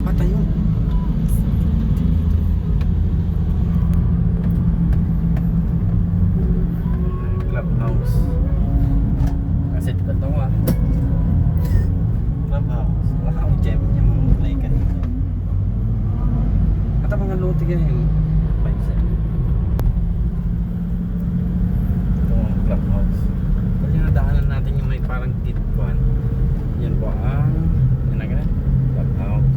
Patay yun. Clubhouse. Kasi ito ah. Clubhouse. Wala ko gem niya mga play ka dito. At ang mga lote ganyan. 5-7. Ito ang clubhouse. Kasi nadaanan natin yung may parang titpuan. Yan po ang yan na ganun. Clubhouse.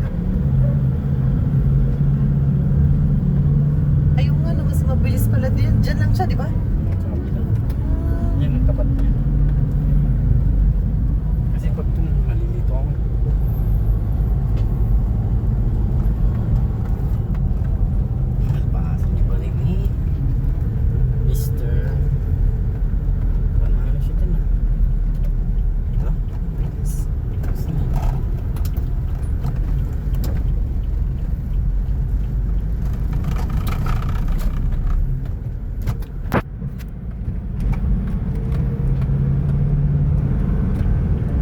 Ayun nga, no, mas mabilis pala din. Diyan lang siya, di ba? Yan ang tapat niya. Kasi pag malilito ako. Malpasan niyo ba rin ni Mr. Panalo siya din ah. Hello?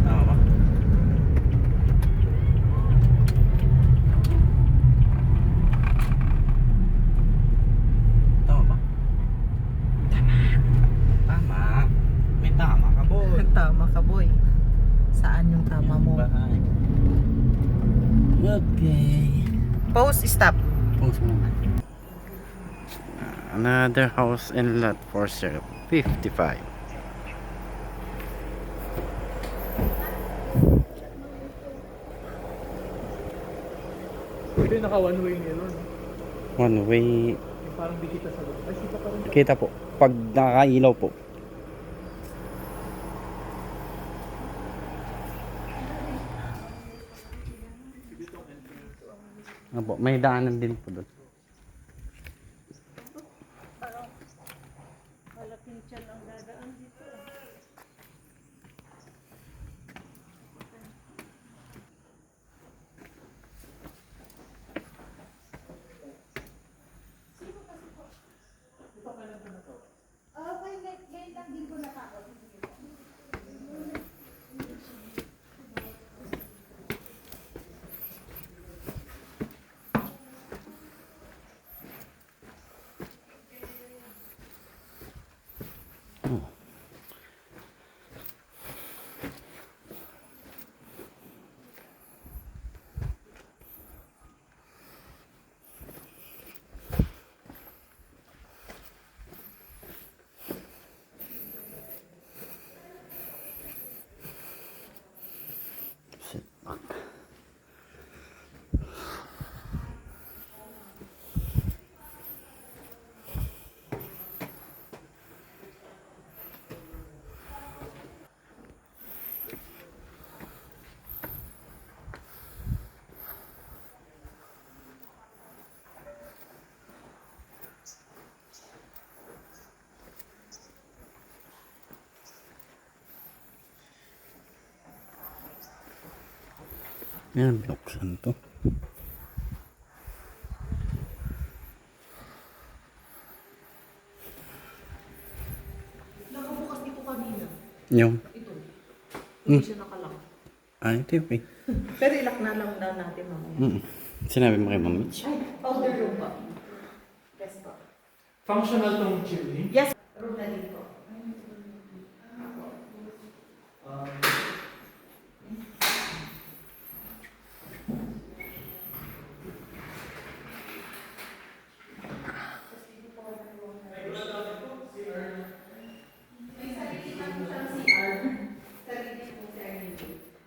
Tama ba? Tama ba? Tama. May tama ka, boy. Tama ka, boy. Saan yung tama mo? Bahay. Okay. Pause, stop. Pause mo naman. Another house in lot for sale. 55. Pwede naka one way niya nun. One way. Yung parang di kita sa loob. Ay, kita pa rin. Kita po. Pag nakakailaw po. Apo, may daanan din po doon. Sit back. Yan, binuksan to. Nakabukas dito kanina. Yung, Ito. Hindi siya nakalock. ito yung pay. Pero ilak na lang daw natin mamaya. Sinabi mo kay Ma'am Mitch? Ay, powder room pa. Yes po. Functional tong chimney. Yes. Room na dito.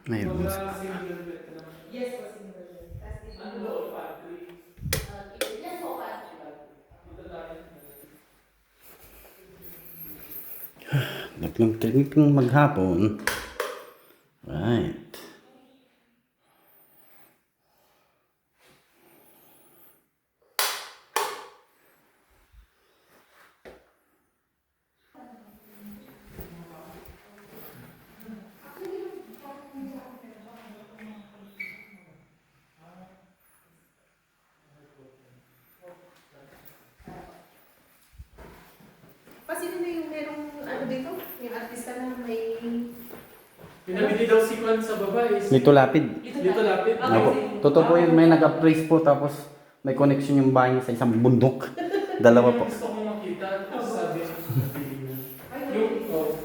Mayroon. Yes po, single bed. Ano loob pa? Yes po, Tatlong tripping maghapon. Right. Sino na yung merong ano dito? Yung artista na may Pinabili daw si Kwan sa baba is... Dito lapid. Dito lapit. Opo. Totoo po yun, may nag-appraise po tapos may connection yung bahay niya sa isang bundok. Dalawa po. Gusto ko makita. Sabi niya. Yung... Oh.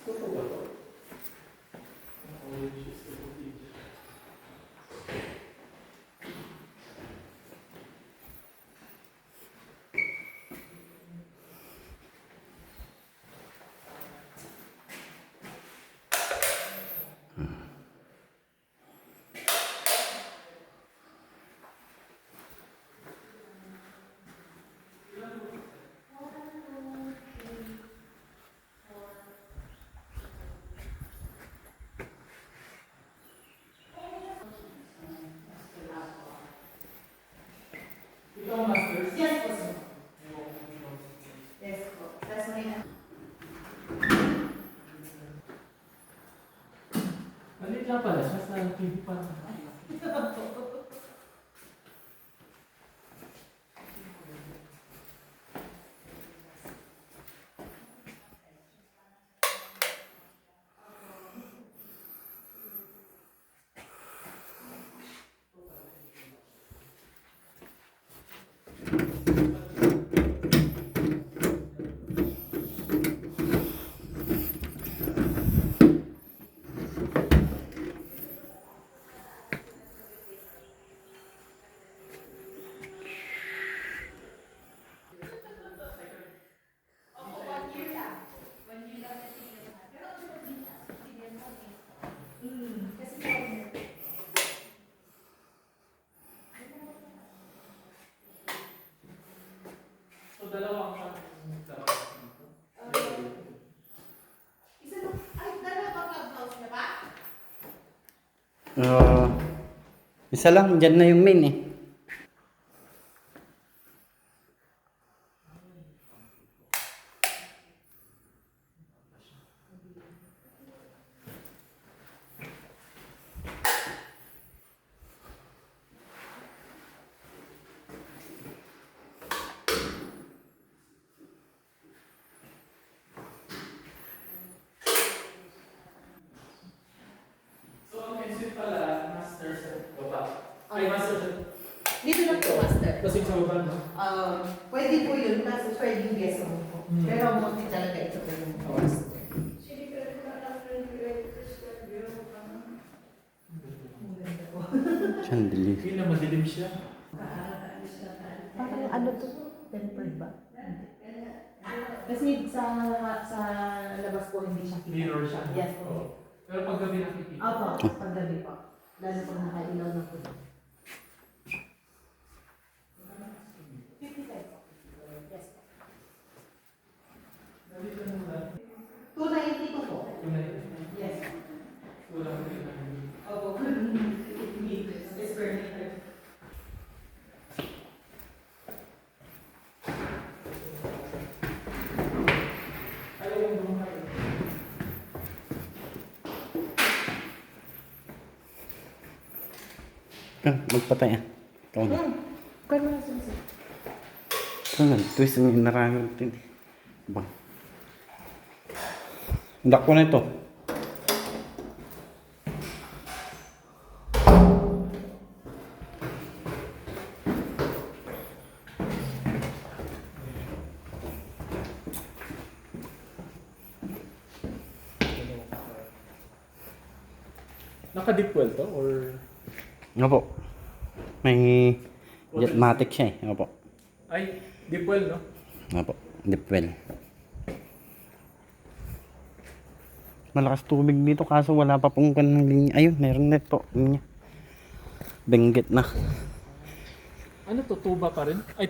Gusto ko ba to? Ikaw, Masters? Yes po, sir. Yes po. That's my Malit lang pala siya sa TV pa. So, dalawa ang Isa na. Ay, dalawa ba clubhouse niya ba? Isa lang, dyan na yung main eh. So, ang exit pala, Master sa baba. Ay, Master sa... Dito lang po, master. Kasi sa baba, no? Pwede po yun, kaso pwede yung guest room po. Pero mostly talaga ito po yung master. Chandelier. Hindi na madilim siya. Parang ano to? Tempered ba? Kasi sa labas po hindi siya kita. Mirror siya. Yes po. Oo. Pero pag gabi nakikita. Opo, paggabi po. Lalo pag nakailaw na po. 55 po. Yes po. 292 po. Yes. Wala ko rin. Opo. Square meter. Ayaw yung buhay. Magpatay ah. Ikaw na. Kaya mo na sumisi. Ikaw na, twist yung naraming din. Bang. Hindak ko na ito. Naka-deep well to? Or... Opo. May jetmatic siya eh. Opo. Ay, deep well, no? Opo. Deep well. Malakas tubig dito kaso wala pa pong kanang linya. Ayun, meron na ito. Linya. Benggit na. Ano to? Tuba pa rin? Ay,